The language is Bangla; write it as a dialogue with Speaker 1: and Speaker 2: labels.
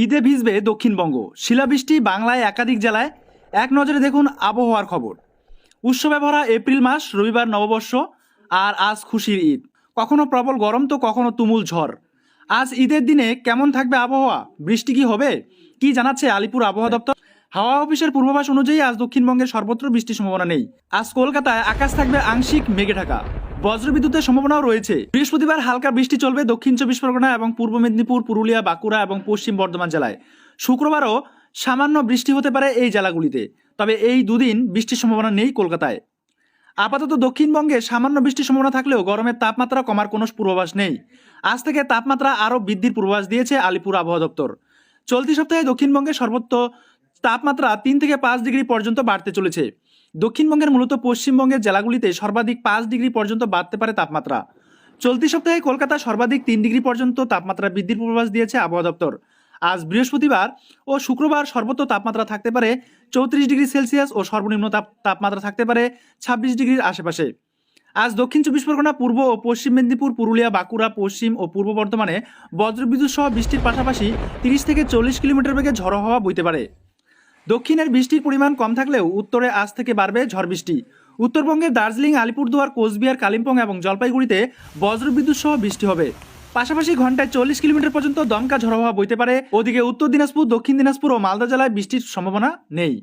Speaker 1: ঈদে ভিজবে দক্ষিণবঙ্গ, শিলাবৃষ্টি বাংলায় একাধিক জেলায়। এক নজরে দেখুন আবহাওয়ার খবর। উৎসবে ভরা এপ্রিল মাস, রবিবার নববর্ষ, আর আজ খুশির ঈদ। কখনো প্রবল গরম তো কখনো তুমুল ঝড়। আজ ঈদের দিনে কেমন থাকবে আবহাওয়া, বৃষ্টি কি হবে, কি জানাচ্ছে আলিপুর আবহাওয়া দপ্তর। হাওয়া অফিসের পূর্বাভাস অনুযায়ী আজ দক্ষিণবঙ্গের সর্বত্র বৃষ্টির সম্ভাবনা নেই। আজ কলকাতায় আকাশ থাকবে আংশিক মেঘে ঢাকা, বজ্রবিদ্যুতের সম্ভাবনাও রয়েছে। বৃহস্পতিবার হালকা বৃষ্টি চলবে দক্ষিণ চব্বিশ পরগনা এবং পূর্ব মেদিনীপুর, পুরুলিয়া, বাঁকুড়া এবং পশ্চিম বর্ধমান জেলায়। শুক্রবারও সামান্য বৃষ্টি হতে পারে এই জেলাগুলিতে, তবে এই দুদিন বৃষ্টির সম্ভাবনা নেই কলকাতায়। আপাতত দক্ষিণবঙ্গে সামান্য বৃষ্টির সম্ভাবনা থাকলেও গরমের তাপমাত্রা কমার কোনো পূর্বাভাস নেই। আজ থেকে তাপমাত্রা আরও বৃদ্ধির পূর্বাভাস দিয়েছে আলিপুর আবহাওয়া দপ্তর। চলতি সপ্তাহে দক্ষিণবঙ্গে সর্বোচ্চ তাপমাত্রা 3 থেকে 5 ডিগ্রি পর্যন্ত বাড়তে চলেছে। দক্ষিণবঙ্গের মূলত পশ্চিমবঙ্গের জেলাগুলিতে সর্বাধিক 5 ডিগ্রি পর্যন্ত বাড়তে পারে তাপমাত্রা। চলতি সপ্তাহে কলকাতা সর্বাধিক 3 ডিগ্রি পর্যন্ত তাপমাত্রা বৃদ্ধির পূর্বাভাস দিয়েছে আবহাওয়া দপ্তর। আজ বৃহস্পতিবার ও শুক্রবার সর্বোচ্চ তাপমাত্রা থাকতে পারে 34 ডিগ্রি সেলসিয়াস ও সর্বনিম্ন তাপমাত্রা থাকতে পারে 26 ডিগ্রির আশেপাশে। আজ দক্ষিণ চব্বিশ পরগনা, পূর্ব ও পশ্চিম মেদিনীপুর, পুরুলিয়া, বাঁকুড়া, পশ্চিম ও পূর্ব বর্ধমানে বজ্রবিদ্যুৎ সহ বৃষ্টির পাশাপাশি 30 থেকে 40 কিলোমিটার বেগে ঝড়ো হাওয়া বইতে পারে। দক্ষিণের বৃষ্টির পরিমাণ কম থাকলেও উত্তরে আজ থেকে বাড়বে ঝড় বৃষ্টি। উত্তরবঙ্গের দার্জিলিং, আলিপুরদুয়ার, কোচবিহার, কালিম্পং এবং জলপাইগুড়িতে বজ্রবিদ্যুৎ সহ বৃষ্টি হবে। পাশাপাশি ঘন্টায় 40 কিলোমিটার পর্যন্ত দমকা ঝড়ো হাওয়া বইতে পারে। ওদিকে উত্তর দিনাজপুর, দক্ষিণ দিনাজপুর ও মালদা জেলায় বৃষ্টির সম্ভাবনা নেই।